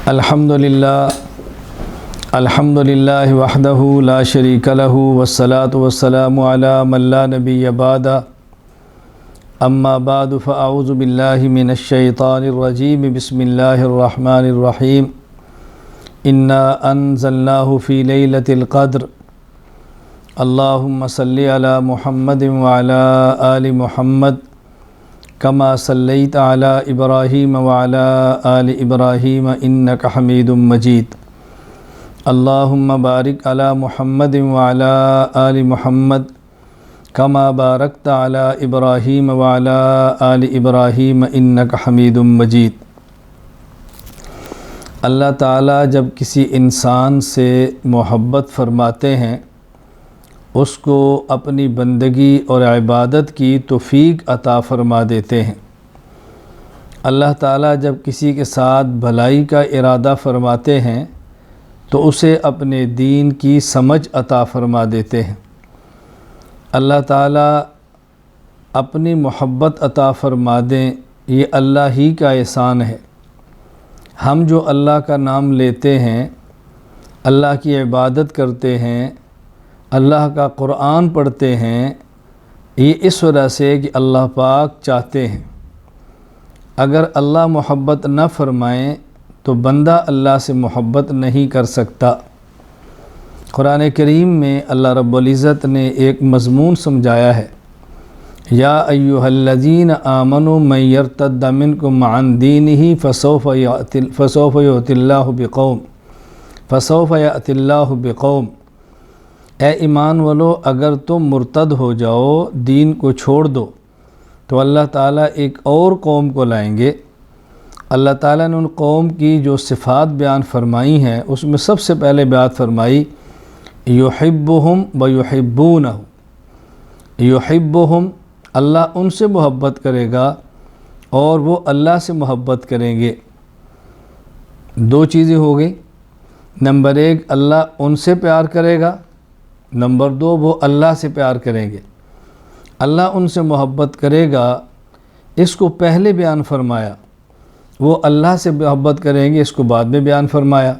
الحمدللہ وحدہ لا شریک لہ والصلاة والسلام علی من لا نبی بعد اما بعد فاعوذ باللہ من الشیطان الرجیم بسم اللہ الرحمن الرحیم انا انزلناہ فی لیلۃ القدر اللہم صلی علی محمد وعلی آل محمد کما صلیت علی ابراہیم وعلی آل ابراہیم انک حمید مجید اللہم بارک علی محمد وعلی آل محمد کما بارکت علی ابراہیم وعلی آل ابراہیم انک حمید مجید۔ اللہ تعالیٰ جب کسی انسان سے محبت فرماتے ہیں اس کو اپنی بندگی اور عبادت کی توفیق عطا فرما دیتے ہیں۔ اللہ تعالیٰ جب کسی کے ساتھ بھلائی کا ارادہ فرماتے ہیں تو اسے اپنے دین کی سمجھ عطا فرما دیتے ہیں۔ اللہ تعالیٰ اپنی محبت عطا فرما دیں، یہ اللہ ہی کا احسان ہے۔ ہم جو اللہ کا نام لیتے ہیں، اللہ کی عبادت کرتے ہیں، اللہ کا قرآن پڑھتے ہیں، یہ اس وجہ سے کہ اللہ پاک چاہتے ہیں۔ اگر اللہ محبت نہ فرمائیں تو بندہ اللہ سے محبت نہیں کر سکتا۔ قرآن کریم میں اللہ رب العزت نے ایک مضمون سمجھایا ہے، یا ایھا الذین آمنوا من یرتد منکم عن دینہ فسوف یأتی اللہ بقوم۔ اے ایمان والو، اگر تم مرتد ہو جاؤ، دین کو چھوڑ دو، تو اللہ تعالیٰ ایک اور قوم کو لائیں گے۔ اللہ تعالیٰ نے ان قوم کی جو صفات بیان فرمائی ہیں اس میں سب سے پہلے بیان فرمائی یحبہم ویحبونہ۔ یحبہم، اللہ ان سے محبت کرے گا اور وہ اللہ سے محبت کریں گے۔ دو چیزیں ہو گئی، نمبر ایک اللہ ان سے پیار کرے گا، نمبر دو وہ اللہ سے پیار کریں گے۔ اللہ ان سے محبت کرے گا، اس کو پہلے بیان فرمایا، وہ اللہ سے محبت کریں گے اس کو بعد میں بیان فرمایا۔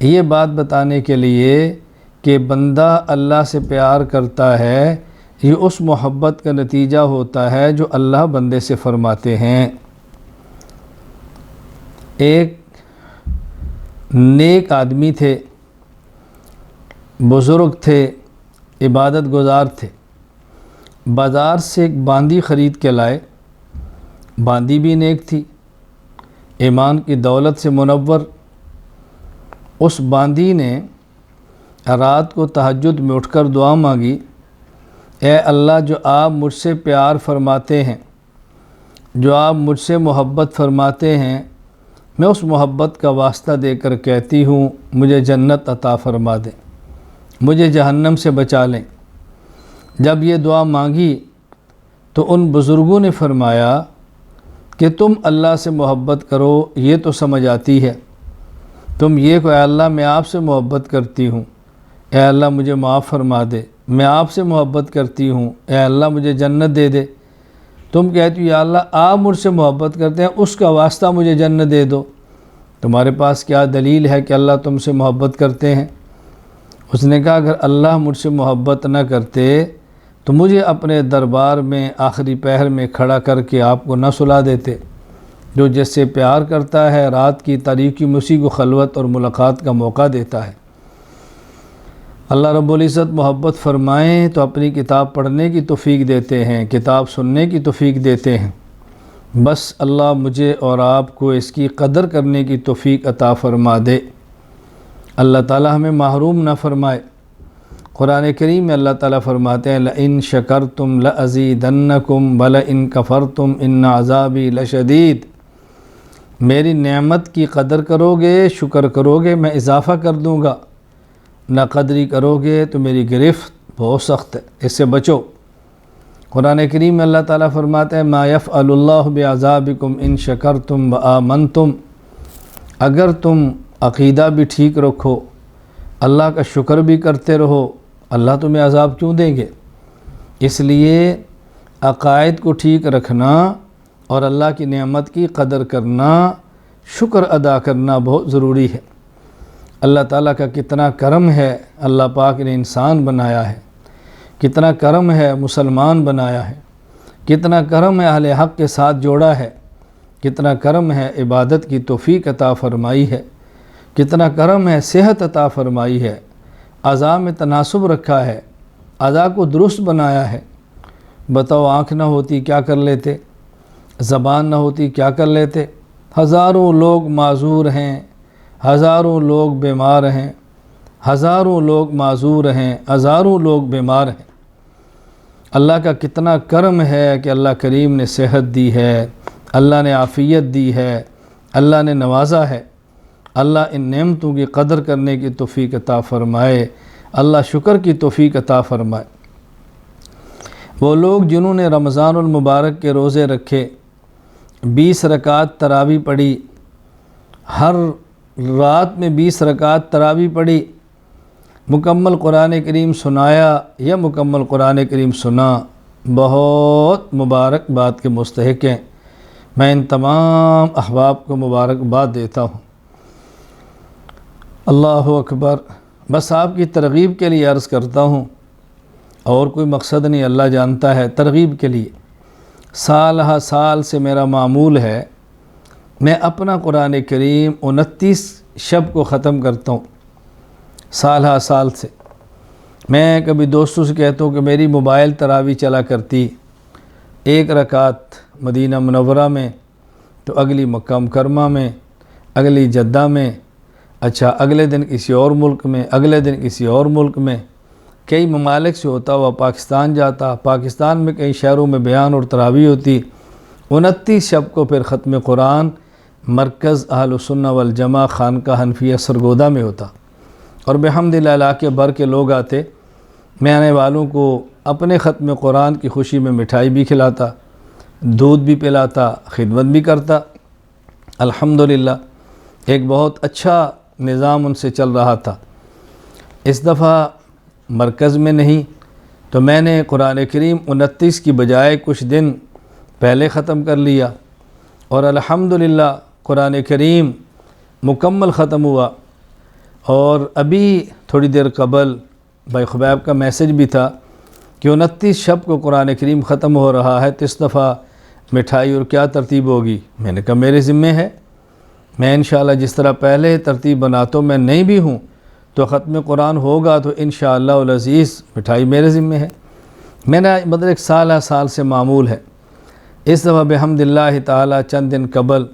یہ بات بتانے کے لیے کہ بندہ اللہ سے پیار کرتا ہے، یہ اس محبت کا نتیجہ ہوتا ہے جو اللہ بندے سے فرماتے ہیں۔ ایک نیک آدمی تھے، بزرگ تھے، عبادت گزار تھے، بازار سے ایک باندی خرید کے لائے۔ باندی بھی نیک تھی، ایمان کی دولت سے منور۔ اس باندی نے رات کو تہجد میں اٹھ کر دعا مانگی، اے اللہ جو آپ مجھ سے پیار فرماتے ہیں، جو آپ مجھ سے محبت فرماتے ہیں، میں اس محبت کا واسطہ دے کر کہتی ہوں مجھے جنت عطا فرما دیں، مجھے جہنم سے بچا لیں۔ جب یہ دعا مانگی تو ان بزرگوں نے فرمایا کہ تم اللہ سے محبت کرو یہ تو سمجھ آتی ہے، تم یہ کہ اے اللہ میں آپ سے محبت کرتی ہوں، اے اللہ مجھے معاف فرما دے، میں آپ سے محبت کرتی ہوں، اے اللہ مجھے جنت دے دے۔ تم کہتی ہو یا اللہ آپ مجھ سے محبت کرتے ہیں، اس کا واسطہ مجھے جنت دے دو۔ تمہارے پاس کیا دلیل ہے کہ اللہ تم سے محبت کرتے ہیں؟ اس نے کہا اگر اللہ مجھ سے محبت نہ کرتے تو مجھے اپنے دربار میں آخری پہر میں کھڑا کر کے آپ کو نہ سلا دیتے۔ جو جس سے پیار کرتا ہے رات کی تاریکی میں اسی کو خلوت اور ملاقات کا موقع دیتا ہے۔ اللہ رب العزت محبت فرمائیں تو اپنی کتاب پڑھنے کی توفیق دیتے ہیں، کتاب سننے کی توفیق دیتے ہیں۔ بس اللہ مجھے اور آپ کو اس کی قدر کرنے کی توفیق عطا فرما دے، اللہ تعالیٰ ہمیں محروم نہ فرمائے۔ قرآن کریم میں اللہ تعالیٰ فرماتے ہیں لَإِن شَكَرْتُمْ لَأَزِيدَنَّكُمْ وَلَإِن كَفَرْتُمْ إِنَّ عَذَابِي لَشَدِيدٌ۔ میری نعمت کی قدر کرو گے، شکر کرو گے، میں اضافہ کر دوں گا، نہ قدری کرو گے تو میری گرفت بہت سخت ہے، اس سے بچو۔ قرآن کریم میں اللہ تعالیٰ فرماتے ہیں مَا يَفْعَلُ اللَّهُ بِعَذَابِكُمْ إِن شَكَرْتُمْ وَآمَنْتُمْ۔ اگر تم عقیدہ بھی ٹھیک رکھو، اللہ کا شکر بھی کرتے رہو، اللہ تمہیں عذاب کیوں دیں گے؟ اس لیے عقائد کو ٹھیک رکھنا اور اللہ کی نعمت کی قدر کرنا شکر ادا کرنا بہت ضروری ہے۔ اللہ تعالیٰ کا کتنا کرم ہے، اللہ پاک نے انسان بنایا ہے، کتنا کرم ہے مسلمان بنایا ہے، کتنا کرم ہے اہل حق کے ساتھ جوڑا ہے، کتنا کرم ہے عبادت کی توفیق عطا فرمائی ہے، کتنا کرم ہے صحت عطا فرمائی ہے، اعضاء میں تناسب رکھا ہے، اعضاء کو درست بنایا ہے۔ بتاؤ آنکھ نہ ہوتی کیا کر لیتے، زبان نہ ہوتی کیا کر لیتے؟ ہزاروں لوگ معذور ہیں، ہزاروں لوگ بیمار ہیں، ہزاروں لوگ معذور ہیں، ہزاروں لوگ بیمار ہیں۔ اللہ کا کتنا کرم ہے کہ اللہ کریم نے صحت دی ہے، اللہ نے عافیت دی ہے، اللہ نے نوازا ہے۔ اللہ ان نعمتوں کی قدر کرنے کی توفیق عطا فرمائے، اللہ شکر کی توفیق عطا فرمائے۔ وہ لوگ جنہوں نے رمضان المبارک کے روزے رکھے، 20 رکعت تراویح پڑھی، ہر رات میں 20 رکعت تراویح پڑھی، مکمل قرآن کریم سنایا یا مکمل قرآن کریم سنا، بہت مبارکباد کے مستحق ہیں۔ میں ان تمام احباب کو مبارکباد دیتا ہوں۔ اللہ اکبر۔ بس آپ کی ترغیب کے لیے عرض کرتا ہوں، اور کوئی مقصد نہیں، اللہ جانتا ہے، ترغیب کے لیے۔ سال ہا سال سے میرا معمول ہے، میں اپنا قرآن کریم 29 شب کو ختم کرتا ہوں، سال ہا سال سے۔ میں کبھی دوستوں سے کہتا ہوں کہ میری موبائل تراویح چلا کرتی، 1 رکعت مدینہ منورہ میں، تو اگلی مکہ مکرمہ میں، اگلی جدہ میں، اچھا اگلے دن کسی اور ملک میں، اگلے دن کسی اور ملک میں، کئی ممالک سے ہوتا ہوا پاکستان جاتا، پاکستان میں کئی شہروں میں بیان اور تراویح ہوتی۔ 29 شب کو پھر ختم قرآن مرکز اہل السنہ والجماعہ خانقاہ حنفیہ سرگودا میں ہوتا، اور بحمدللہ علاقے بھر کے لوگ آتے۔ میں آنے والوں کو اپنے ختم قرآن کی خوشی میں مٹھائی بھی کھلاتا، دودھ بھی پلاتا، خدمت بھی کرتا۔ الحمدللہ ایک بہت اچھا نظام ان سے چل رہا تھا۔ اس دفعہ مرکز میں نہیں، تو میں نے قرآن کریم 29 کی بجائے کچھ دن پہلے ختم کر لیا، اور الحمدللہ قرآن کریم مکمل ختم ہوا۔ اور ابھی تھوڑی دیر قبل بھائی خبیب کا میسج بھی تھا کہ 29 شب کو قرآن کریم ختم ہو رہا ہے، تو اس دفعہ مٹھائی اور کیا ترتیب ہوگی؟ میں نے کہا میرے ذمے ہے، میں انشاءاللہ جس طرح پہلے ترتیب بناتا ہوں، میں نہیں بھی ہوں تو ختم قرآن ہوگا تو انشاءاللہ العزیز مٹھائی میرے ذمے ہے۔ میرا مطلب ایک سال سے معمول ہے۔ اس دفعہ بحمدللہ تعالی چند دن قبل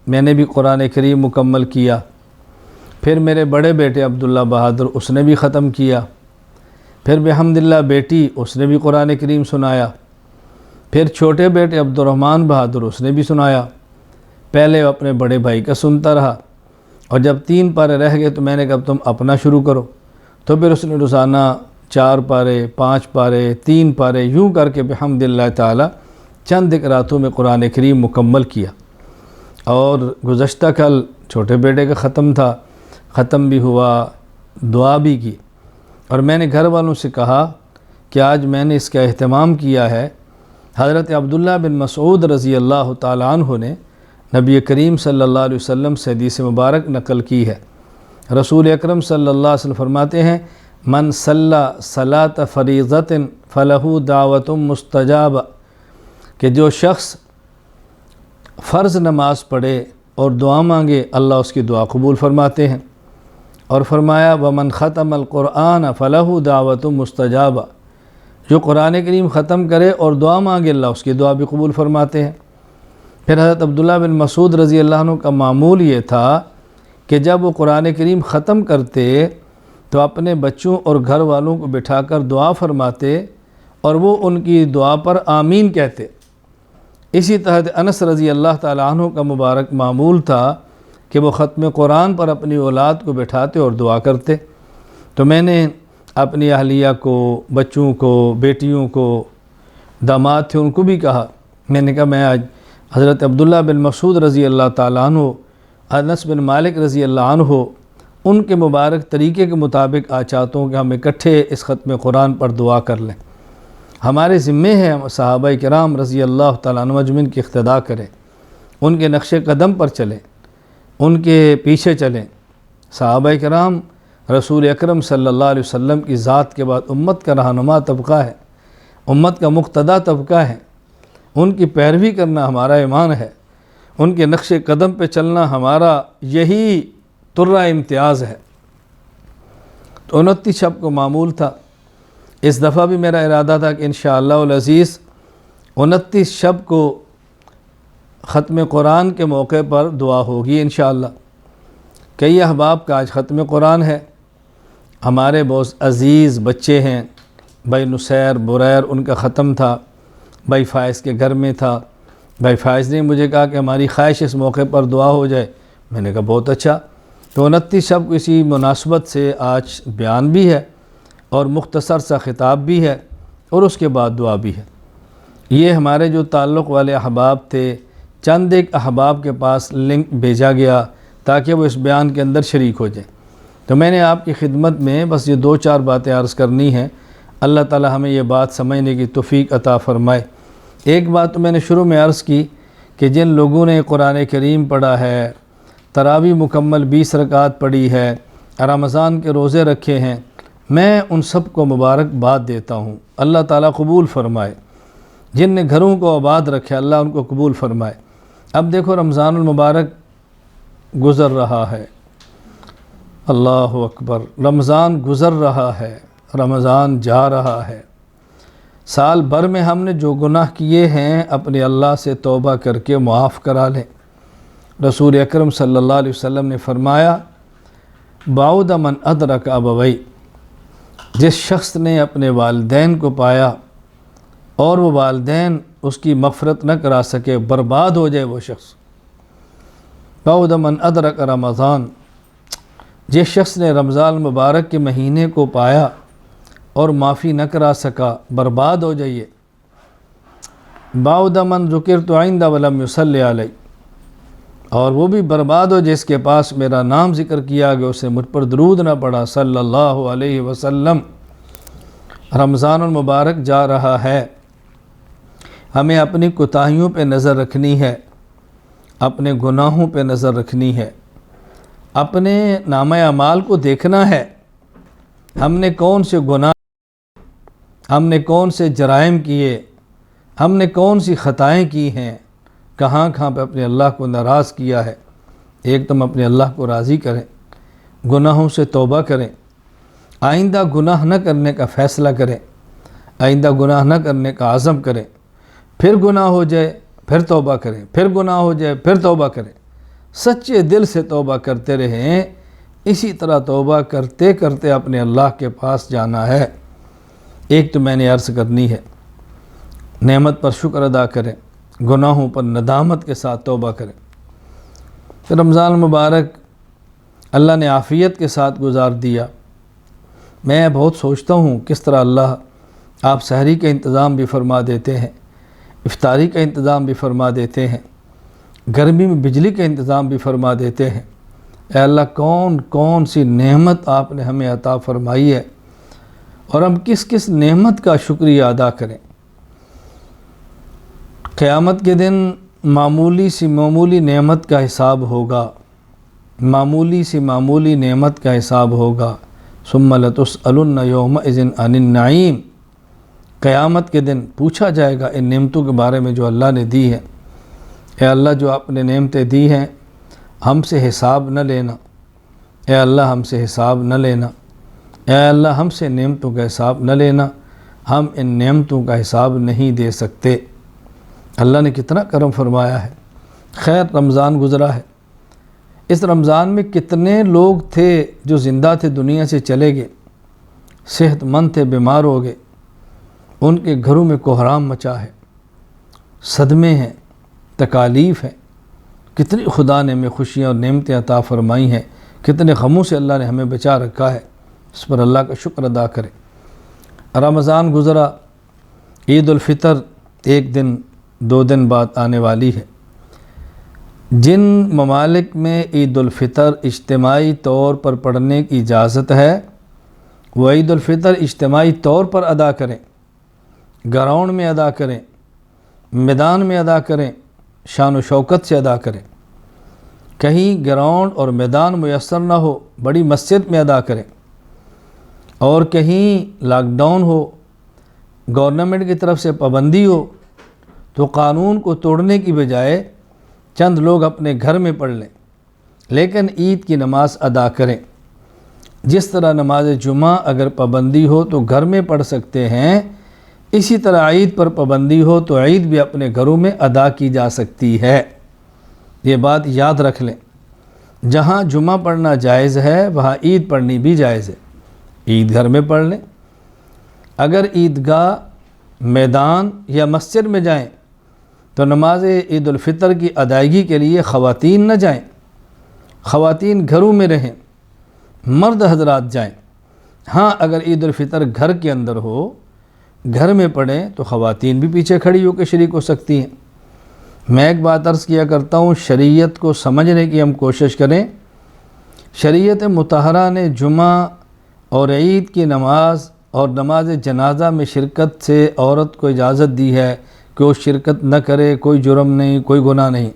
میں نے بھی قرآن کریم مکمل کیا۔ پھر میرے بڑے بیٹے عبداللہ بہادر، اس نے بھی ختم کیا۔ پھر بحمدللہ بیٹی، اس نے بھی قرآن کریم سنایا۔ پھر چھوٹے بیٹے عبدالرحمن بہادر، اس نے بھی سنایا۔ پہلے اپنے بڑے بھائی کا سنتا رہا، اور جب 3 پارے رہ گئے تو میں نے کہا تم اپنا شروع کرو، تو پھر اس نے روزانہ 4 پارے، 5 پارے، 3 پارے، یوں کر کے بحمدللہ تعالی چند ایک راتوں میں قرآن کریم مکمل کیا۔ اور گزشتہ کل چھوٹے بیٹے کا ختم تھا، ختم بھی ہوا، دعا بھی کی، اور میں نے گھر والوں سے کہا کہ آج میں نے اس کا اہتمام کیا ہے۔ حضرت عبداللہ بن مسعود رضی اللہ تعالیٰ عنہ نے نبی کریم صلی اللہ علیہ وسلم سے حدیث مبارک نقل کی ہے۔ رسول اکرم صلی اللہ علیہ وسلم فرماتے ہیں من صلی صلاۃ فریضۃ فلہ دعوۃ مستجابہ، کہ جو شخص فرض نماز پڑھے اور دعا مانگے اللہ اس کی دعا قبول فرماتے ہیں۔ اور فرمایا ومن ختم القرآن فلہ دعوۃ مستجابہ، جو قرآن کریم ختم کرے اور دعا مانگے اللہ اس کی دعا بھی قبول فرماتے ہیں۔ پھر حضرت عبداللہ بن مسعود رضی اللہ عنہ کا معمول یہ تھا کہ جب وہ قرآن کریم ختم کرتے تو اپنے بچوں اور گھر والوں کو بٹھا کر دعا فرماتے، اور وہ ان کی دعا پر آمین کہتے۔ اسی طرح انس رضی اللہ تعالیٰ عنہ کا مبارک معمول تھا کہ وہ ختم قرآن پر اپنی اولاد کو بٹھاتے اور دعا کرتے۔ تو میں نے اپنی اہلیہ کو، بچوں کو، بیٹیوں کو، داماد تھے ان کو بھی کہا، میں نے کہا میں آج حضرت عبداللہ بن مسعود رضی اللہ تعالیٰ عنہ، انس بن مالک رضی اللہ عنہ، ان کے مبارک طریقے کے مطابق آج چاہتا ہوں کہ ہم اکٹھے اس ختم قرآن پر دعا کر لیں۔ ہمارے ذمے ہے صحابہ کرام رضی اللہ تعالیٰ عنہ مجمعین کی اقتداء کریں، ان کے نقش قدم پر چلیں۔ ان کے پیچھے چلیں۔ صحابہ کرام رسول اکرم صلی اللہ علیہ وسلم کی ذات کے بعد امت کا رہنما طبقہ ہے، امت کا مقتدیٰ طبقہ ہے، ان کی پیروی کرنا ہمارا ایمان ہے، ان کے نقش قدم پہ چلنا ہمارا یہی ترہ امتیاز ہے۔ تو 29 شب کو معمول تھا، اس دفعہ بھی میرا ارادہ تھا کہ انشاءاللہ العزیز 29 شب کو ختم قرآن کے موقع پر دعا ہوگی انشاءاللہ۔ کئی احباب کا آج ختم قرآن ہے، ہمارے بہت عزیز بچے ہیں، بھائی نصیر بریر ان کا ختم تھا، بھائی فائز کے گھر میں تھا، بھائی فائز نے مجھے کہا کہ ہماری خواہش اس موقع پر دعا ہو جائے، میں نے کہا بہت اچھا۔ تو 29 شب کو اسی مناسبت سے آج بیان بھی ہے اور مختصر سا خطاب بھی ہے اور اس کے بعد دعا بھی ہے۔ یہ ہمارے جو تعلق والے احباب تھے، چند ایک احباب کے پاس لنک بھیجا گیا تاکہ وہ اس بیان کے اندر شریک ہو جائیں۔ تو میں نے آپ کی خدمت میں بس یہ 2-4 باتیں عرض کرنی ہیں، اللہ تعالی ہمیں یہ بات سمجھنے کی توفیق عطا فرمائے۔ ایک بات تو میں نے شروع میں عرض کی کہ جن لوگوں نے قرآن کریم پڑھا ہے، تراویح مکمل 20 رکعات پڑھی ہے، رمضان کے روزے رکھے ہیں، میں ان سب کو مبارکباد دیتا ہوں، اللہ تعالیٰ قبول فرمائے۔ جن نے گھروں کو آباد رکھے اللہ ان کو قبول فرمائے۔ اب دیکھو رمضان المبارک گزر رہا ہے، اللہ اکبر، رمضان گزر رہا ہے، رمضان جا رہا ہے۔ سال بھر میں ہم نے جو گناہ کیے ہیں اپنے اللہ سے توبہ کر کے معاف کرا لیں۔ رسول اکرم صلی اللہ علیہ وسلم نے فرمایا بعد من ادرک ابوی، جس شخص نے اپنے والدین کو پایا اور وہ والدین اس کی مغفرت نہ کرا سکے، برباد ہو جائے وہ شخص۔ بعد من ادرک رمضان، جس شخص نے رمضان مبارک کے مہینے کو پایا اور معافی نہ کرا سکا، برباد ہو جائیے۔ بعد من ذکرت عند ولم یصلی علی، اور وہ بھی برباد ہو جس کے پاس میرا نام ذکر کیا گیا اسے مجھ پر درود نہ پڑا صلی اللہ علیہ وسلم۔ رمضان المبارک جا رہا ہے، ہمیں اپنی کوتاہیوں پہ نظر رکھنی ہے، اپنے گناہوں پہ نظر رکھنی ہے، اپنے نامہ اعمال کو دیکھنا ہے، ہم نے کون سے گناہ، ہم نے کون سے جرائم کیے، ہم نے کون سی خطائیں کی ہیں، کہاں کہاں پہ اپنے اللہ کو ناراض کیا ہے۔ ایک تم اپنے اللہ کو راضی کریں، گناہوں سے توبہ کریں، آئندہ گناہ نہ کرنے کا فیصلہ کریں، آئندہ گناہ نہ کرنے کا عزم کریں، پھر گناہ ہو جائے پھر توبہ کریں، پھر گناہ ہو جائے پھر توبہ کریں، سچے دل سے توبہ کرتے رہیں۔ اسی طرح توبہ کرتے کرتے اپنے اللہ کے پاس جانا ہے۔ ایک تو میں نے عرض کرنی ہے، نعمت پر شکر ادا کریں، گناہوں پر ندامت کے ساتھ توبہ کریں۔ تو رمضان مبارک اللہ نے عافیت کے ساتھ گزار دیا۔ میں بہت سوچتا ہوں کس طرح اللہ آپ سحری کا انتظام بھی فرما دیتے ہیں، افطاری کا انتظام بھی فرما دیتے ہیں، گرمی میں بجلی کا انتظام بھی فرما دیتے ہیں۔ اے اللہ کون کون سی نعمت آپ نے ہمیں عطا فرمائی ہے اور ہم کس کس نعمت کا شکریہ ادا کریں۔ قیامت کے دن معمولی سی معمولی نعمت کا حساب ہوگا، معمولی سی معمولی نعمت کا حساب ہوگا۔ ثم لتسألن یومئذ عن النعیم، قیامت کے دن پوچھا جائے گا ان نعمتوں کے بارے میں جو اللہ نے دی ہیں۔ اے اللہ جو آپ نے نعمتیں دی ہیں ہم سے حساب نہ لینا، اے اللہ ہم سے حساب نہ لینا، اے اللہ ہم سے نعمتوں کا حساب نہ لینا، ہم ان نعمتوں کا حساب نہیں دے سکتے۔ اللہ نے کتنا کرم فرمایا ہے۔ خیر رمضان گزرا ہے، اس رمضان میں کتنے لوگ تھے جو زندہ تھے دنیا سے چلے گئے، صحت مند تھے بیمار ہو گئے، ان کے گھروں میں کوہرام مچا ہے، صدمے ہیں، تکالیف ہیں۔ کتنی خدا نے ہمیں خوشیاں اور نعمتیں عطا فرمائی ہیں، کتنے غموں سے اللہ نے ہمیں بچا رکھا ہے، اس پر اللہ کا شکر ادا کریں۔ رمضان گزرا، عید الفطر 1 دن 2 دن بعد آنے والی ہے۔ جن ممالک میں عید الفطر اجتماعی طور پر پڑھنے کی اجازت ہے وہ عید الفطر اجتماعی طور پر ادا کریں، گراؤنڈ میں ادا کریں، میدان میں ادا کریں، شان و شوکت سے ادا کریں۔ کہیں گراؤنڈ اور میدان میسر نہ ہو بڑی مسجد میں ادا کریں، اور کہیں لاک ڈاؤن ہو، گورنمنٹ کی طرف سے پابندی ہو، تو قانون کو توڑنے کی بجائے چند لوگ اپنے گھر میں پڑھ لیں، لیکن عید کی نماز ادا کریں۔ جس طرح نماز جمعہ اگر پابندی ہو تو گھر میں پڑھ سکتے ہیں، اسی طرح عید پر پابندی ہو تو عید بھی اپنے گھروں میں ادا کی جا سکتی ہے۔ یہ بات یاد رکھ لیں، جہاں جمعہ پڑھنا جائز ہے وہاں عید پڑھنی بھی جائز ہے۔ عید گھر میں پڑھ لیں۔ اگر عیدگاہ، میدان یا مسجد میں جائیں تو نماز عید الفطر کی ادائیگی کے لیے خواتین نہ جائیں، خواتین گھروں میں رہیں، مرد حضرات جائیں۔ ہاں اگر عید الفطر گھر کے اندر ہو، گھر میں پڑھیں تو خواتین بھی پیچھے کھڑی ہو کے شریک ہو سکتی ہیں۔ میں ایک بات عرض کیا کرتا ہوں، شریعت کو سمجھنے کی ہم کوشش کریں۔ شریعت مطہرہ نے جمعہ اور عید کی نماز اور نماز جنازہ میں شرکت سے عورت کو اجازت دی ہے کہ وہ شرکت نہ کرے، کوئی جرم نہیں، کوئی گناہ نہیں۔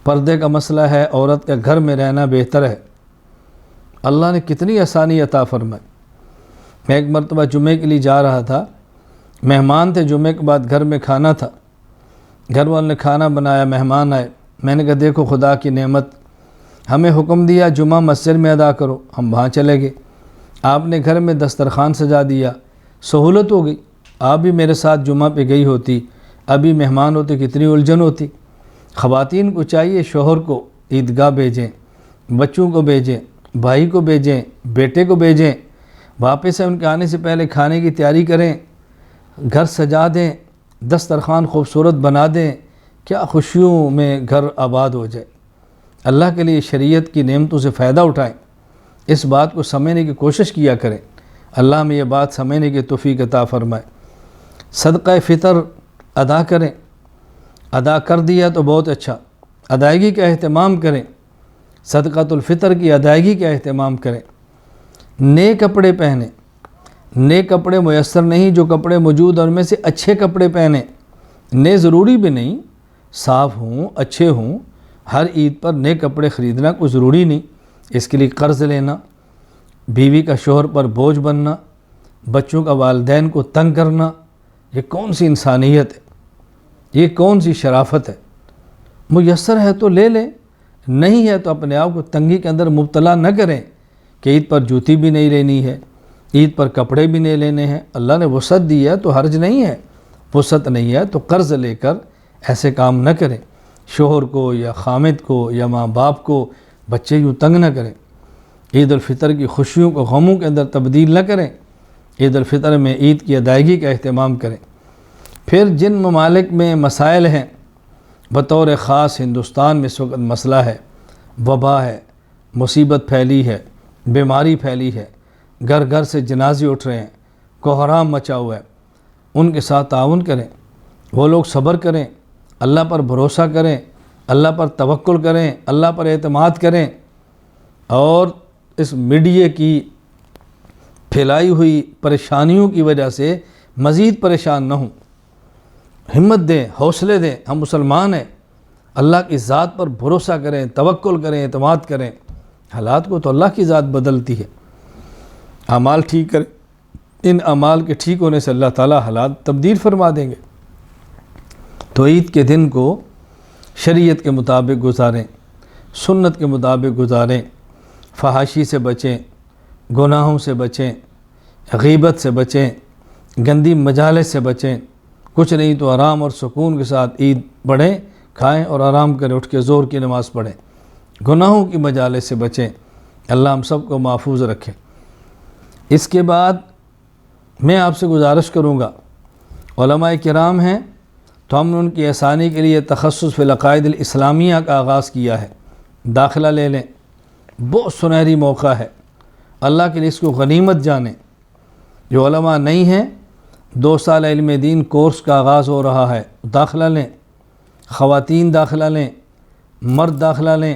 پردے کا مسئلہ ہے، عورت کا گھر میں رہنا بہتر ہے۔ اللہ نے کتنی آسانی عطا فرمائی۔ میں ایک مرتبہ جمعے کے لیے جا رہا تھا، مہمان تھے، جمعے کے بعد گھر میں کھانا تھا، گھر والوں نے کھانا بنایا، مہمان آئے۔ میں نے کہا دیکھو خدا کی نعمت، ہمیں حکم دیا جمعہ مسجد میں ادا کرو، ہم وہاں چلے گئے۔ آپ نے گھر میں دسترخوان سجا دیا، سہولت ہو گئی۔ آپ بھی میرے ساتھ جمعہ پہ گئی ہوتی، ابھی مہمان ہوتے کتنی الجھن ہوتی۔ خواتین کو چاہیے شوہر کو عیدگاہ بھیجیں، بچوں کو بھیجیں، بھائی کو بھیجیں، بیٹے کو بھیجیں، واپس سے ان کے آنے سے پہلے کھانے کی تیاری کریں، گھر سجا دیں، دسترخوان خوبصورت بنا دیں، کیا خوشیوں میں گھر آباد ہو جائے۔ اللہ کے لیے شریعت کی نعمتوں سے فائدہ اٹھائیں، اس بات کو سمجھنے کی کوشش کیا کریں۔ اللہ میں یہ بات سمجھنے کی توفیق عطا فرمائے۔ صدقہ فطر ادا کریں، ادا کر دیا تو بہت اچھا، ادائیگی کا اہتمام کریں، صدقۃ الفطر کی ادائیگی کا اہتمام کریں۔ نئے کپڑے پہنیں، نئے کپڑے میسر نہیں، جو کپڑے موجود ہیں ان میں سے اچھے کپڑے پہنیں۔ نئے ضروری بھی نہیں، صاف ہوں، اچھے ہوں۔ ہر عید پر نئے کپڑے خریدنا کوئی ضروری نہیں، اس کے لیے قرض لینا، بیوی کا شوہر پر بوجھ بننا، بچوں کا والدین کو تنگ کرنا، یہ کون سی انسانیت ہے، یہ کون سی شرافت ہے۔ میسر ہے تو لے لیں، نہیں ہے تو اپنے آپ کو تنگی کے اندر مبتلا نہ کریں کہ عید پر جوتی بھی نہیں لینی ہے، عید پر کپڑے بھی نہیں لینے ہیں۔ اللہ نے وسعت دی ہے تو حرج نہیں ہے، وسعت نہیں ہے تو قرض لے کر ایسے کام نہ کریں۔ شوہر کو یا خامد کو یا ماں باپ کو بچے یوں تنگ نہ کریں۔ عید الفطر کی خوشیوں کو غموں کے اندر تبدیل نہ کریں، عید الفطر میں عید کی ادائیگی کا اہتمام کریں۔ پھر جن ممالک میں مسائل ہیں، بطور خاص ہندوستان میں اس وقت مسئلہ ہے، وبا ہے، مصیبت پھیلی ہے، بیماری پھیلی ہے، گھر گھر سے جنازے اٹھ رہے ہیں، کوہرام مچا ہوا ہے، ان کے ساتھ تعاون کریں۔ وہ لوگ صبر کریں، اللہ پر بھروسہ کریں، اللہ پر توکل کریں، اللہ پر اعتماد کریں، اور اس میڈیا کی پھیلائی ہوئی پریشانیوں کی وجہ سے مزید پریشان نہ ہوں۔ ہمت دیں، حوصلے دیں، ہم مسلمان ہیں، اللہ کی ذات پر بھروسہ کریں، توکل کریں، اعتماد کریں۔ حالات کو تو اللہ کی ذات بدلتی ہے۔ اعمال ٹھیک کریں، ان اعمال کے ٹھیک ہونے سے اللہ تعالیٰ حالات تبدیل فرما دیں گے۔ تو عید کے دن کو شریعت کے مطابق گزاریں، سنت کے مطابق گزاریں، فحاشی سے بچیں، گناہوں سے بچیں، غیبت سے بچیں، گندی مجالس سے بچیں۔ کچھ نہیں تو آرام اور سکون کے ساتھ عید پڑھیں، کھائیں اور آرام کریں، اٹھ کے ظہر کی نماز پڑھیں۔ گناہوں کی مجالس سے بچیں، اللہ ہم سب کو محفوظ رکھے۔ اس کے بعد میں آپ سے گزارش کروں گا، علماء کرام ہیں تو ہم نے ان کی آسانی کے لیے تخصص فی العقائد الاسلامیہ کا آغاز کیا ہے، داخلہ لے لیں، بہت سنہری موقع ہے، اللہ کے لیے اس کو غنیمت جانیں۔ جو علماء نہیں ہیں، 2 سال علم دین کورس کا آغاز ہو رہا ہے، داخلہ لیں، خواتین داخلہ لیں، مرد داخلہ لیں،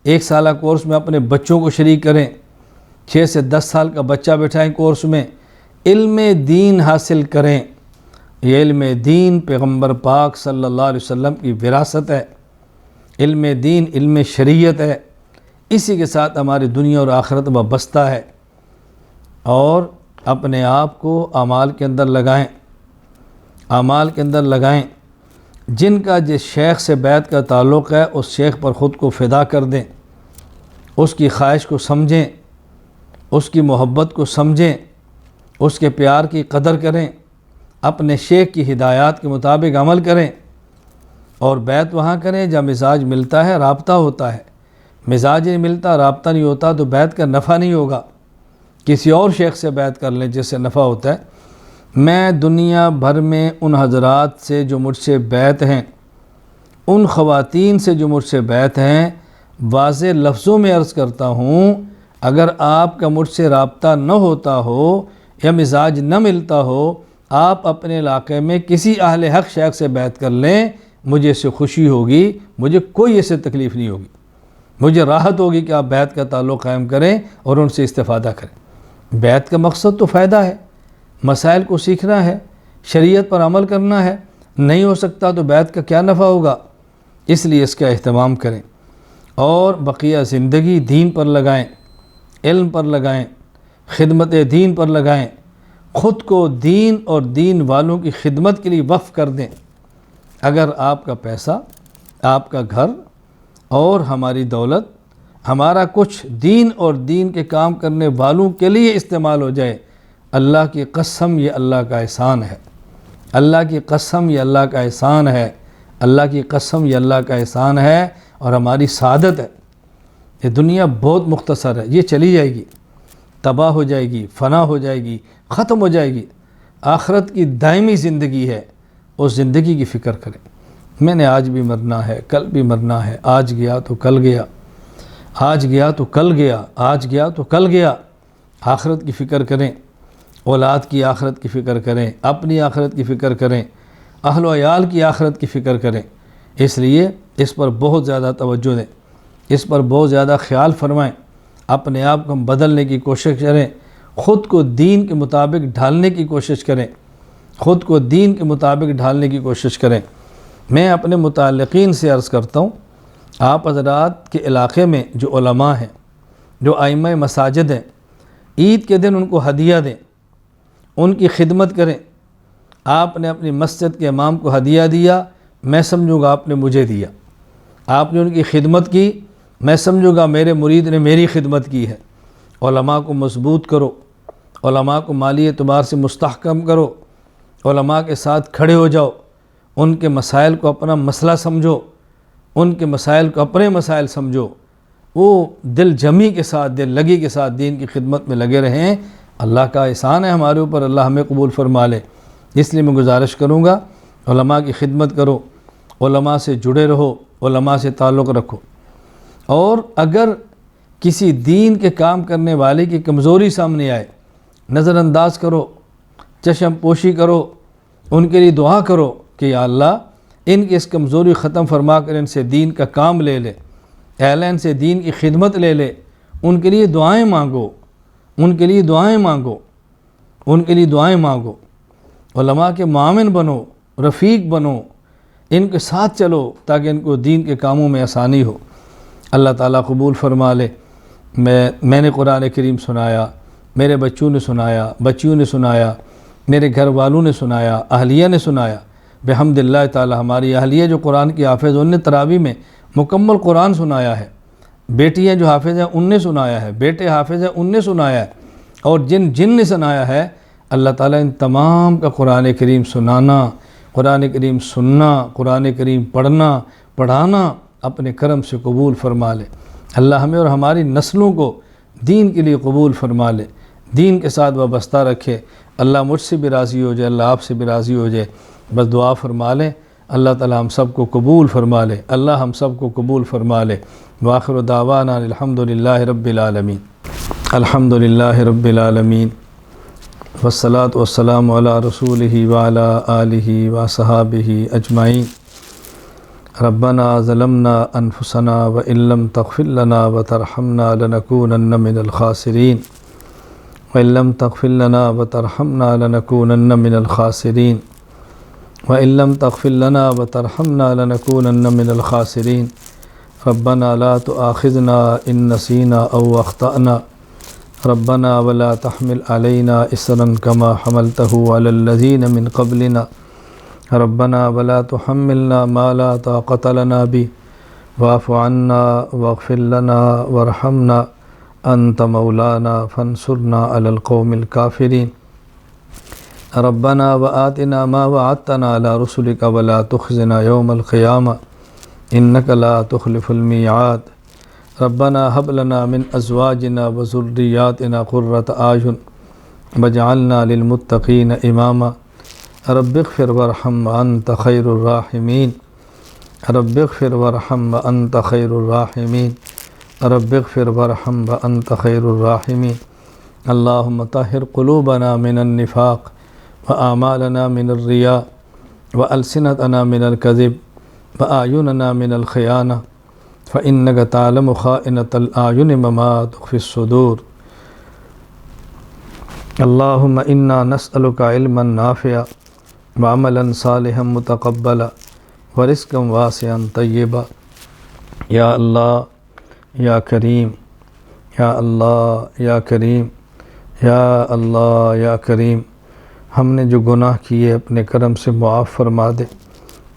1 سالہ کورس میں اپنے بچوں کو شریک کریں، 6 سے 10 سال کا بچہ بٹھائیں کورس میں، علم دین حاصل کریں۔ یہ علم دین پیغمبر پاک صلی اللہ علیہ وسلم کی وراثت ہے، علم دین علم شریعت ہے، اسی کے ساتھ ہماری دنیا اور آخرت وابستہ ہے۔ اور اپنے آپ کو اعمال کے اندر لگائیں، اعمال کے اندر لگائیں۔ جن کا جس شیخ سے بیعت کا تعلق ہے اس شیخ پر خود کو فدا کر دیں، اس کی خواہش کو سمجھیں، اس کی محبت کو سمجھیں، اس کے پیار کی قدر کریں، اپنے شیخ کی ہدایات کے مطابق عمل کریں، اور بیعت وہاں کریں جہاں مزاج ملتا ہے، رابطہ ہوتا ہے۔ مزاج نہیں ملتا، رابطہ نہیں ہوتا تو بیعت کا نفع نہیں ہوگا۔ کسی اور شیخ سے بیعت کر لیں جس سے نفع ہوتا ہے۔ میں دنیا بھر میں ان حضرات سے جو مجھ سے بیعت ہیں، ان خواتین سے جو مجھ سے بیعت ہیں، واضح لفظوں میں عرض کرتا ہوں، اگر آپ کا مجھ سے رابطہ نہ ہوتا ہو یا مزاج نہ ملتا ہو، آپ اپنے علاقے میں کسی اہل حق شیخ سے بیعت کر لیں، مجھے اس سے خوشی ہوگی، مجھے کوئی اس سے تکلیف نہیں ہوگی، مجھے راحت ہوگی کہ آپ بیعت کا تعلق قائم کریں اور ان سے استفادہ کریں۔ بیعت کا مقصد تو فائدہ ہے، مسائل کو سیکھنا ہے، شریعت پر عمل کرنا ہے۔ نہیں ہو سکتا تو بیعت کا کیا نفع ہوگا؟ اس لیے اس کا اہتمام کریں اور بقیہ زندگی دین پر لگائیں، علم پر لگائیں، خدمت دین پر لگائیں، خود کو دین اور دین والوں کی خدمت کے لیے وقف کر دیں۔ اگر آپ کا پیسہ، آپ کا گھر اور ہماری دولت، ہمارا کچھ دین اور دین کے کام کرنے والوں کے لیے استعمال ہو جائے، اللہ کی قسم یہ اللہ کا احسان ہے، اللہ کی قسم یہ اللہ کا احسان ہے، اللہ کی قسم یہ اللہ کا احسان ہے اور ہماری سعادت ہے۔ یہ دنیا بہت مختصر ہے، یہ چلی جائے گی، تباہ ہو جائے گی، فنا ہو جائے گی، ختم ہو جائے گی۔ آخرت کی دائمی زندگی ہے، اس زندگی کی فکر کریں۔ میں نے آج بھی مرنا ہے، کل بھی مرنا ہے، آج گیا تو کل گیا، آج گیا تو کل گیا، آج گیا تو کل گیا۔ آخرت کی فکر کریں، اولاد کی آخرت کی فکر کریں، اپنی آخرت کی فکر کریں، اہل و عیال کی آخرت کی فکر کریں۔ اس لیے اس پر بہت زیادہ توجہ دیں، اس پر بہت زیادہ خیال فرمائیں، اپنے آپ کو بدلنے کی کوشش کریں، خود کو دین کے مطابق ڈھالنے کی کوشش کریں، خود کو دین کے مطابق ڈھالنے کی کوشش کریں۔ میں اپنے متعلقین سے عرض کرتا ہوں، آپ حضرات کے علاقے میں جو علماء ہیں، جو ائمہ مساجد ہیں، عید کے دن ان کو ہدیہ دیں، ان کی خدمت کریں۔ آپ نے اپنی مسجد کے امام کو ہدیہ دیا، میں سمجھوں گا آپ نے مجھے دیا۔ آپ نے ان کی خدمت کی، میں سمجھوں گا میرے مرید نے میری خدمت کی ہے۔ علماء کو مضبوط کرو، علماء کو مالی اعتبار سے مستحکم کرو، علماء کے ساتھ کھڑے ہو جاؤ، ان کے مسائل کو اپنا مسئلہ سمجھو، ان کے مسائل کو اپنے مسائل سمجھو، وہ دل جمی کے ساتھ، دل لگی کے ساتھ دین کی خدمت میں لگے رہیں۔ اللہ کا احسان ہے ہمارے اوپر، اللہ ہمیں قبول فرما لے۔ اس لیے میں گزارش کروں گا، علماء کی خدمت کرو، علماء سے جڑے رہو، علماء سے تعلق رکھو۔ اور اگر کسی دین کے کام کرنے والے کی کمزوری سامنے آئے، نظر انداز کرو، چشم پوشی کرو، ان کے لیے دعا کرو کہ یا اللہ ان کی اس کمزوری ختم فرما کر ان سے دین کا کام لے لے، اہل ان سے دین کی خدمت لے لے۔ ان کے لیے دعائیں مانگو، ان کے لیے دعائیں مانگو، ان کے لیے دعائیں مانگو۔ علماء کے معاون بنو، رفیق بنو، ان کے ساتھ چلو تاکہ ان کو دین کے کاموں میں آسانی ہو۔ اللہ تعالیٰ قبول فرما لے۔ میں نے قرآن کریم سنایا، میرے بچوں نے سنایا، بچیوں نے سنایا، میرے گھر والوں نے سنایا، اہلیہ نے سنایا۔ بحمد اللہ تعالیٰ ہماری اہلیہ جو قرآن کی حافظ، ان نے تراویح میں مکمل قرآن سنایا ہے۔ بیٹیاں جو حافظ ہیں ان نے سنایا ہے، بیٹے حافظ ہیں ان نے سنایا ہے، اور جن نے سنایا ہے، اللہ تعالیٰ ان تمام کا قرآن کریم سنانا، قرآن کریم سننا، قرآن کریم پڑھنا، پڑھانا اپنے کرم سے قبول فرما لے۔ اللہ ہمیں اور ہماری نسلوں کو دین کے لیے قبول فرما لے، دین کے ساتھ وابستہ رکھے۔ اللہ مجھ سے بھی راضی ہو جائے، اللہ آپ سے بھی راضی ہو جائے۔ بس دعا فرما لیں، اللہ تعالی ہم سب کو قبول فرما لے، اللہ ہم سب کو قبول فرما لے۔ وآخر دعوانا الحمدللہ رب العالمین، الحمدللہ رب العالمین، والصلاة والسلام علی رسولہ وعلی آلہ وصحابہ اجمعین۔ ربنا ظلمنا انفسنا وإن لم تغفر لنا وترحمنا لنكونن من الخاسرین، وإن لم تغفر لنا وترحمنا لنكونن من الخاسرین، وإن لم تغفر لنا وترحمنا لنكونن من الخاسرین۔ ربنا لا تؤاخذنا إن نسينا أو أخطأنا ربنا ولا تحمل علينا إصرا كما حملته على الذين من قبلنا ربنا ولا تحملنا ما لا طاقة لنا به واعف عنا واغفر لنا وارحمنا أنت مولانا فانصرنا على القوم الكافرين ربنا وآتنا ما وعدتنا على رسلك ولا تخزنا يوم القيامة إنك لا تخلف الميعاد ربنا هب لنا من أزواجنا وذرياتنا قرة أعين واجعلنا للمتقين إماما رب اغفر وارحم وأنت خير الراحمين رب اغفر وارحم وأنت خير الراحمين رب اغفر وارحم وأنت خير الراحمين اللهم طهر قلوبنا من النفاق وأعمالنا من الرياء وألسنتنا من الكذب وأعيننا من الخيانة فإنك تعلم خائنة الأعين وما تخفي الصدور اللهم إنا نسألك علما نافعا وعملا صالحا متقبلا ورزقا واسعا طيبا یا اللہ یا کریم یا اللہ یا کریم یا اللہ یا کریم ہم نے جو گناہ کیے اپنے کرم سے معاف فرما دے۔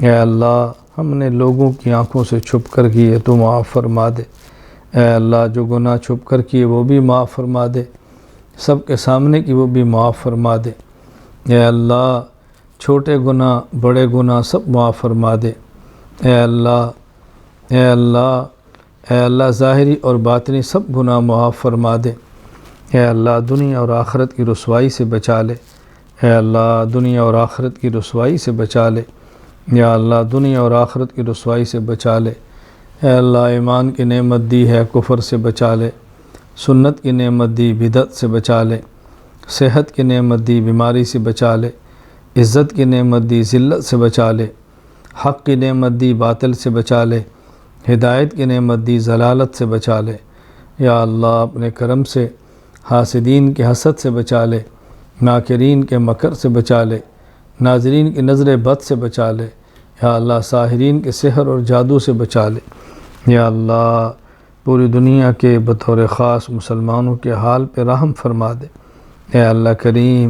اے اللہ ہم نے لوگوں کی آنکھوں سے چھپ کر کیے تو معاف فرما دے۔ اے اللہ جو گناہ چھپ کر کیے وہ بھی معاف فرما دے، سب کے سامنے کی وہ بھی معاف فرما دے۔ اے اللہ چھوٹے گناہ بڑے گناہ سب معاف فرما دے۔ اے اللہ اے اللہ اے اللہ ظاہری اور باطنی سب گناہ معاف فرما دے۔ اے اللہ دنیا اور آخرت کی رسوائی سے بچا لے۔ اے اللہ دنیا اور آخرت کی رسوائی سے بچا لے۔ یا اللہ دنیا اور آخرت کی رسوائی سے بچا لے۔ اے اللہ ایمان کی نعمت دی ہے کفر سے بچا لے، سنت کی نعمت دی بدعت سے بچا لے، صحت کی نعمت دی بیماری سے بچا لے، عزت کی نعمت دی ذلت سے بچا لے، حق کی نعمت دی باطل سے بچا لے، ہدایت کی نعمت دی ضلالت سے بچا لے۔ یا اللہ اپنے کرم سے حاسدین کے حسد سے بچا لے، ماکرین کے مکر سے بچا لے، ناظرین کی نظر بد سے بچا لے۔ یا اللہ ساحرین کے سحر اور جادو سے بچا لے۔ یا اللہ پوری دنیا کے بطور خاص مسلمانوں کے حال پہ رحم فرما دے۔ اے اللہ کریم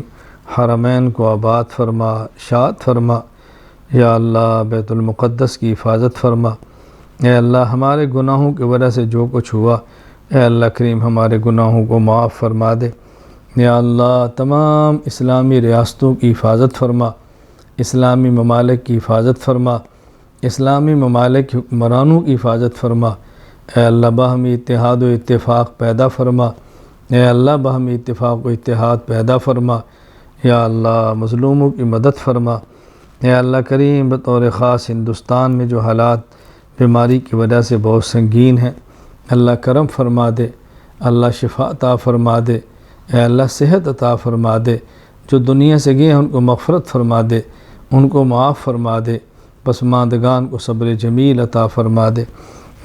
حرمین کو آباد فرما، شاد فرما۔ یا اللہ بیت المقدس کی حفاظت فرما۔ اے اللہ ہمارے گناہوں کی وجہ سے جو کچھ ہوا، اے اللہ کریم ہمارے گناہوں کو معاف فرما دے۔ یا اللہ تمام اسلامی ریاستوں کی حفاظت فرما، اسلامی ممالک کی حفاظت فرما، اسلامی ممالک کے حکمرانوں کی حفاظت فرما۔ اے اللہ باہمی اتحاد و اتفاق پیدا فرما۔ اے اللہ باہمی اتفاق و اتحاد پیدا فرما۔ یا اللہ مظلوموں کی مدد فرما۔ اے اللہ کریم بطور خاص ہندوستان میں جو حالات بیماری کی وجہ سے بہت سنگین ہیں، اللہ کرم فرما دے، اللہ شفا عطا فرما دے۔ اے اللہ صحت عطا فرما دے، جو دنیا سے گئے ہیں ان کو مغفرت فرما دے، ان کو معاف فرما دے، پسماندگان کو صبر جمیل عطا فرما دے۔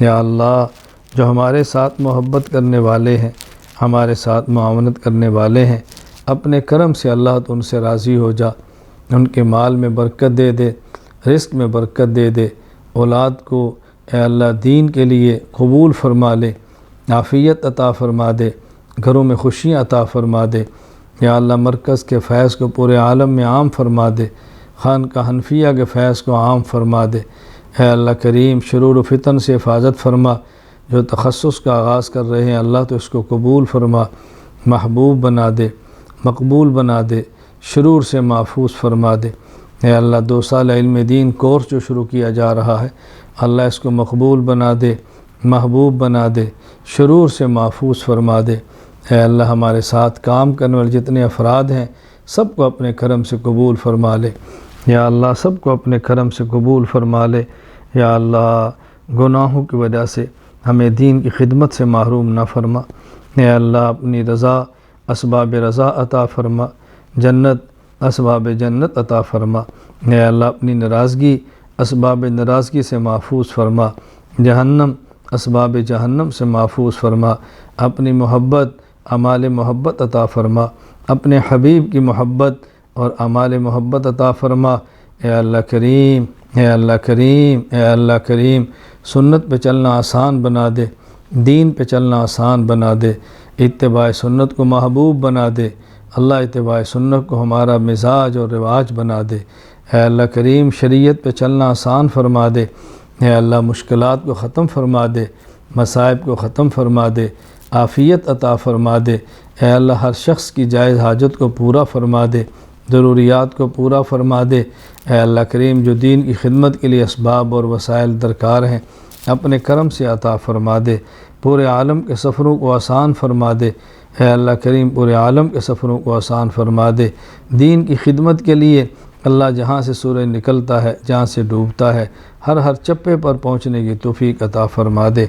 یا اللہ جو ہمارے ساتھ محبت کرنے والے ہیں، ہمارے ساتھ معاونت کرنے والے ہیں، اپنے کرم سے اللہ تو ان سے راضی ہو جا، ان کے مال میں برکت دے دے، رزق میں برکت دے دے، اولاد کو اے اللہ دین کے لیے قبول فرما لے، عافیت عطا فرما دے، گھروں میں خوشیاں عطا فرما دے۔ یا اللہ مرکز کے فیض کو پورے عالم میں عام فرما دے، خانقاہ حنفیہ کے فیض کو عام فرما دے۔ اے اللہ کریم شرور و فتن سے حفاظت فرما، جو تخصص کا آغاز کر رہے ہیں اللہ تو اس کو قبول فرما، محبوب بنا دے، مقبول بنا دے، شرور سے محفوظ فرما دے۔ اے اللہ 2 سال علم دین کورس جو شروع کیا جا رہا ہے اللہ اس کو مقبول بنا دے، محبوب بنا دے، شرور سے محفوظ فرما دے۔ اے اللہ ہمارے ساتھ کام کرنے والے جتنے افراد ہیں سب کو اپنے کرم سے قبول فرما لے۔ یا اللہ سب کو اپنے کرم سے قبول فرما لے۔ یا اللہ گناہوں کی وجہ سے ہمیں دین کی خدمت سے محروم نہ فرما۔ اے اللہ اپنی رضا اسباب رضا عطا فرما، جنت اسباب جنت عطا فرما۔ اے اللہ اپنی ناراضگی اسباب ناراضگی سے محفوظ فرما، جہنم اسباب جہنم سے محفوظ فرما، اپنی محبت اعمال محبت عطا فرما، اپنے حبیب کی محبت اور اعمال محبت عطا فرما۔ اے اللہ کریم اے اللہ کریم اے اللہ کریم سنت پہ چلنا آسان بنا دے، دین پہ چلنا آسان بنا دے، اتباع سنت کو محبوب بنا دے۔ اللہ اتباع سنت کو ہمارا مزاج اور رواج بنا دے۔ اے اللہ کریم شریعت پہ چلنا آسان فرما دے۔ اے اللہ مشکلات کو ختم فرما دے، مصائب کو ختم فرما دے، عافیت عطا فرما دے۔ اے اللہ ہر شخص کی جائز حاجت کو پورا فرما دے، ضروریات کو پورا فرما دے۔ اے اللہ کریم جو دین کی خدمت کے لیے اسباب اور وسائل درکار ہیں اپنے کرم سے عطا فرما دے۔ پورے عالم کے سفروں کو آسان فرما دے۔ اے اللہ کریم پورے عالم کے سفروں کو آسان فرما دے۔ دین کی خدمت کے لیے اللہ جہاں سے سورج نکلتا ہے، جہاں سے ڈوبتا ہے، ہر چپے پر پہنچنے کی توفیق عطا فرما دے۔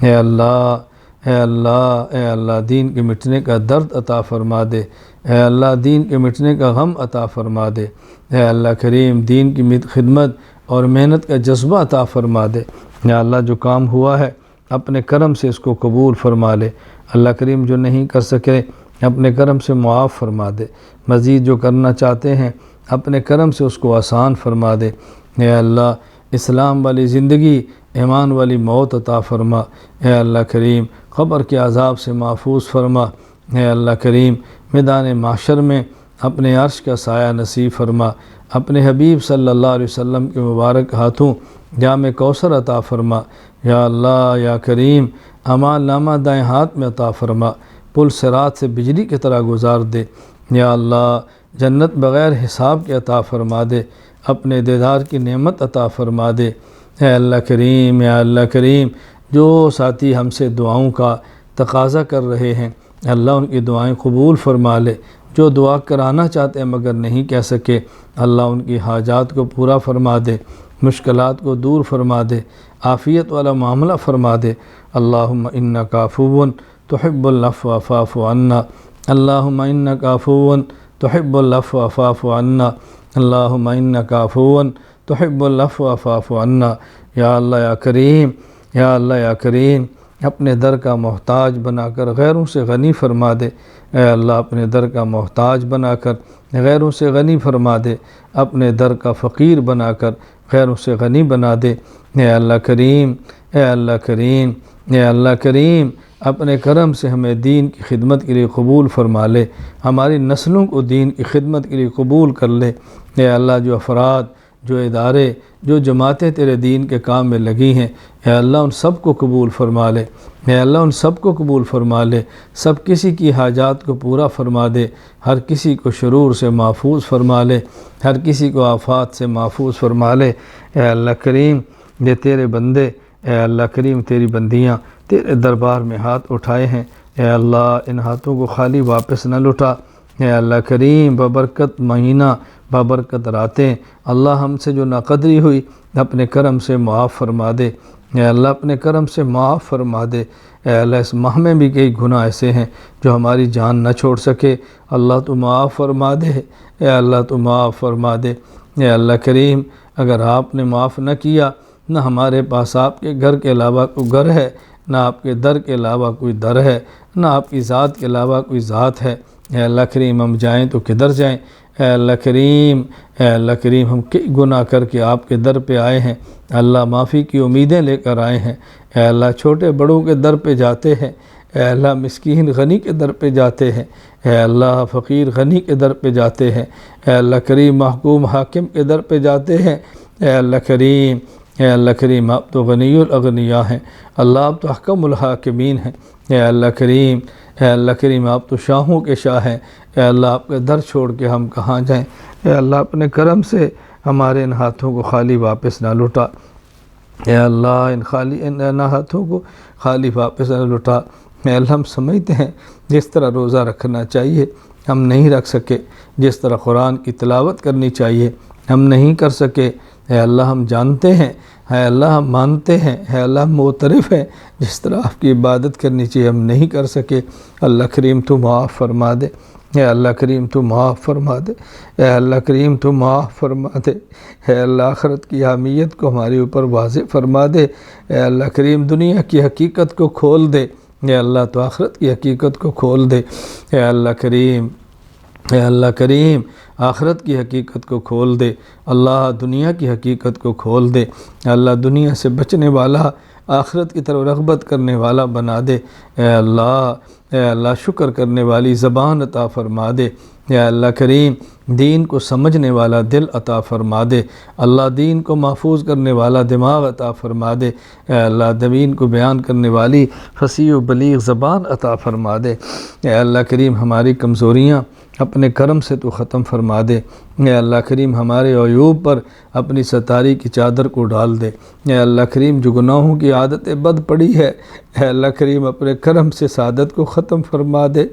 اے اللہ اے اللہ اے اللہ دین کے مٹنے کا درد عطا فرما دے۔ اے اللہ دین کے مٹنے کا غم عطا فرما دے۔ اے اللہ کریم دین کی خدمت اور محنت کا جذبہ عطا فرما دے۔ یا اللہ جو کام ہوا ہے اپنے کرم سے اس کو قبول فرما لے۔ اللہ کریم جو نہیں کر سکے اپنے کرم سے معاف فرما دے۔ مزید جو کرنا چاہتے ہیں اپنے کرم سے اس کو آسان فرما دے۔ اے اللہ اسلام والی زندگی، ایمان والی موت عطا فرما۔ اے اللہ کریم قبر کے عذاب سے محفوظ فرما۔ اے اللہ کریم میدان محشر میں اپنے عرش کا سایہ نصیب فرما۔ اپنے حبیب صلی اللہ علیہ وسلم کے مبارک ہاتھوں جام کوثر عطا فرما۔ یا اللہ یا کریم اعمال نامہ دائیں ہاتھ میں عطا فرما، پل صراط سے بجلی کی طرح گزار دے۔ یا اللہ جنت بغیر حساب کے عطا فرما دے، اپنے دیدار کی نعمت عطا فرما دے۔ اے اللہ کریم یا اللہ کریم جو ساتھی ہم سے دعاؤں کا تقاضا کر رہے ہیں اللہ ان کی دعائیں قبول فرما لے۔ جو دعا کرانا چاہتے ہیں مگر نہیں کہہ سکے اللہ ان کی حاجات کو پورا فرما دے، مشکلات کو دور فرما دے، عافیت والا معاملہ فرما دے۔ اللہم انک عفو تحب العفو فاعف عنا، اللہم انک عفو تحب العفو فاعف عنا، اللہم انک عفو تحب العفو فاعف عنا۔ یا اللہ یا کریم یا اللہ یا کریم اپنے در کا محتاج بنا کر غیروں سے غنی فرما دے۔ اے اللہ اپنے در کا محتاج بنا کر غیروں سے غنی فرما دے، اپنے در کا فقیر بنا کر غیروں سے غنی بنا دے۔ اے اللہ کریم اے اللہ کریم اے اللہ کریم اپنے کرم سے ہمیں دین کی خدمت کے لیے قبول فرما لے، ہماری نسلوں کو دین کی خدمت کے لیے قبول کر لے۔ اے اللہ جو افراد، جو ادارے، جو جماعتیں تیرے دین کے کام میں لگی ہیں اے اللہ ان سب کو قبول فرما لے۔ اے اللہ ان سب کو قبول فرما لے، سب کسی کی حاجات کو پورا فرما دے، ہر کسی کو شرور سے محفوظ فرما لے، ہر کسی کو آفات سے محفوظ فرما لے۔ اے اللہ کریم یہ تیرے بندے، اے اللہ کریم تیری بندیاں تیرے دربار میں ہاتھ اٹھائے ہیں، اے اللہ ان ہاتھوں کو خالی واپس نہ لٹا۔ اے اللہ کریم ببرکت مہینہ، ببرکت راتیں اللہ ہم سے جو ناقدری ہوئی اپنے کرم سے معاف فرما دے۔ اے اللہ اپنے کرم سے معاف فرما دے۔ اے اللہ اس ماہ میں بھی کئی گناہ ایسے ہیں جو ہماری جان نہ چھوڑ سکے، اللہ تو معاف فرما دے۔ اے اللہ تو معاف فرما دے۔ اے اللہ کریم اگر آپ نے معاف نہ کیا نہ ہمارے پاس آپ کے گھر کے علاوہ کوئی گھر ہے، نہ آپ کے در کے علاوہ کوئی در ہے، نہ آپ کی ذات کے علاوہ کوئی ذات ہے۔ اے اللہ کریم ہم جائیں تو کدھر جائیں؟ اے اللہ کریم ہم کئی گناہ کر کے آپ کے در پہ آئے ہیں، اللہ معافی کی امیدیں لے کر آئے ہیں۔ اے اللہ چھوٹے بڑوں کے در پہ جاتے ہیں، اے اللہ مسکین غنی کے در پہ جاتے ہیں، اے اللہ فقیر غنی کے در پہ جاتے ہیں، اے اللہ کریم محکوم حاکم کے در پہ جاتے ہیں۔ اے اللہ کریم آپ تو غنی الاغنیاء ہیں، اللہ آپ تو احکم الحاکمین ہیں۔ اے اللہ کریم آپ تو شاہوں کے شاہ ہیں۔ اے اللہ آپ کے در چھوڑ کے ہم کہاں جائیں؟ اے اللہ اپنے کرم سے ہمارے ان ہاتھوں کو خالی واپس نہ لٹا۔ اے اللہ ان ہاتھوں کو خالی واپس نہ لٹا۔ اے اللہ ہم سمجھتے ہیں جس طرح روزہ رکھنا چاہیے ہم نہیں رکھ سکے، جس طرح قرآن کی تلاوت کرنی چاہیے ہم نہیں کر سکے۔ اے اللہ ہم جانتے ہیں، اے اللہ ہم مانتے ہیں، اے اللہ ہم معترف ہیں جس طرح آپ کی عبادت کرنی چاہیے ہم نہیں کر سکے۔ اللہ کریم تو معاف فرما دے۔ اے اللہ کریم تو معاف فرما دے۔ اے اللہ کریم تو معاف فرما دے۔ اے اللہ آخرت کی اہمیت کو ہمارے اوپر واضح فرما دے۔ اے اللہ کریم دنیا کی حقیقت کو کھول دے۔ اے اللہ تو آخرت کی حقیقت کو کھول دے۔ اے اللہ کریم آخرت کی حقیقت کو کھول دے، اللہ دنیا کی حقیقت کو کھول دے، اللہ دنیا سے بچنے والا، آخرت کی طرف رغبت کرنے والا بنا دے، اے اللہ شکر کرنے والی زبان عطا فرما دے، اے اللہ کریم دین کو سمجھنے والا دل عطا فرما دے، اللہ دین کو محفوظ کرنے والا دماغ عطا فرما دے، اے اللہ دین کو بیان کرنے والی فصیح و بلیغ زبان عطا فرما دے، اے اللہ کریم ہماری کمزوریاں اپنے کرم سے تو ختم فرما دے، اے اللہ کریم ہمارے عیوب پر اپنی ستاری کی چادر کو ڈال دے، اے اللہ کریم جو گناہوں کی عادت بد پڑی ہے، اے اللہ کریم اپنے کرم سے سعادت کو ختم فرما دے،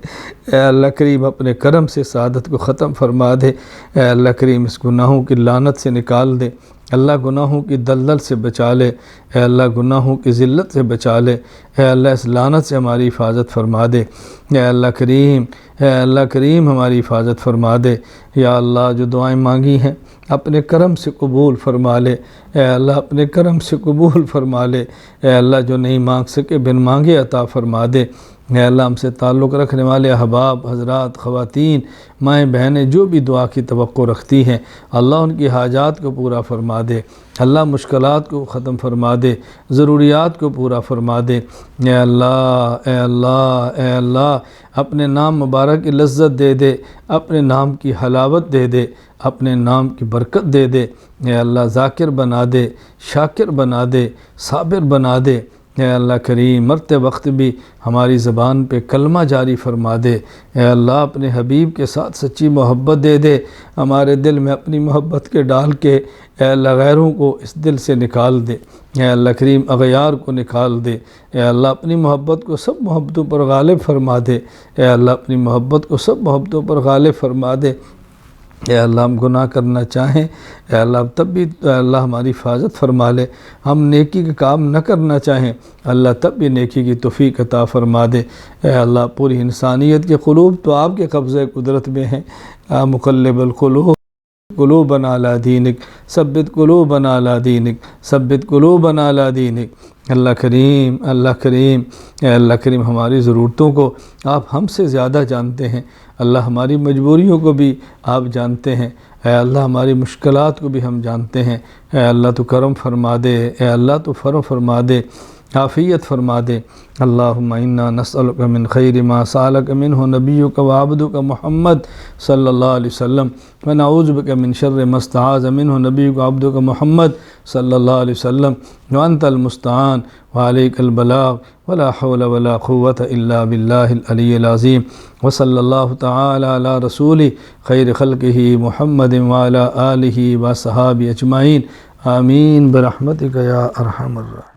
اے اللہ کریم اپنے کرم سے سعادت کو ختم فرما دے، اے اللہ کریم اس گناہوں کی لعنت سے نکال دے، اللہ گناہوں کی دلدل سے بچا لے، اے اللہ گناہوں کی ذلت سے بچا لے، اے اللہ اس لعنت سے ہماری حفاظت فرما دے، اے اللہ کریم ہماری حفاظت فرما دے، یا اللہ جو دعائیں مانگی ہیں اپنے کرم سے قبول فرما لے، اے اللہ اپنے کرم سے قبول فرما لے، اے اللہ جو نہیں مانگ سکے بن مانگے عطا فرما دے، اے اللہ ہم سے تعلق رکھنے والے احباب حضرات خواتین مائیں بہنیں جو بھی دعا کی توقع رکھتی ہیں اللہ ان کی حاجات کو پورا فرما دے، اللہ مشکلات کو ختم فرما دے، ضروریات کو پورا فرما دے، اے اللہ اپنے نام مبارک کی لذت دے دے، اپنے نام کی حلاوت دے دے، اپنے نام کی برکت دے دے، اے اللہ ذاکر بنا دے، شاکر بنا دے، صابر بنا دے، اے اللہ کریم مرتے وقت بھی ہماری زبان پہ کلمہ جاری فرما دے، اے اللہ اپنے حبیب کے ساتھ سچی محبت دے دے، ہمارے دل میں اپنی محبت کے ڈال کے اے اللہ غیروں کو اس دل سے نکال دے، اے اللہ کریم اغیار کو نکال دے، اے اللہ اپنی محبت کو سب محبتوں پر غالب فرما دے، اے اللہ اپنی محبت کو سب محبتوں پر غالب فرما دے، اے اللہ ہم گناہ کرنا چاہیں اے اللہ تب بھی اے اللہ ہماری حفاظت فرما لے، ہم نیکی کا کام نہ کرنا چاہیں اللہ تب بھی نیکی کی توفیق عطا فرما دے، اے اللہ پوری انسانیت کے قلوب تو آپ کے قبضۂ قدرت میں ہیں، مقلب القلوب قلوبنا علی دینک ثبت قلوبنا علی دینک ثبت قلوبنا علی دینک، اللہ کریم اے اللہ کریم ہماری ضرورتوں کو آپ ہم سے زیادہ جانتے ہیں، اللہ ہماری مجبوریوں کو بھی آپ جانتے ہیں، اے اللہ ہماری مشکلات کو بھی ہم جانتے ہیں، اے اللہ تو کرم فرما دے، اے اللہ تو فرم فرما دے، عافیت فرما دے، اللہم انا نسألک من خیر ما سألک منہ نبیک و عبدک محمد صلی اللہ علیہ وسلم ونعوذ بک من شر ما استعاذ منہ نبیک و عبدک محمد صلی اللہ علیہ وسلم وانت المستعان وعلیک البلاغ ولا حول ولا قوة الا باللہ العلی العظیم وصلی اللہ تعالی علی رسول خیر خلقہ محمد وعلی آلہ وصحابہ اجمعین آمین برحمتک یا ارحم الراحمین۔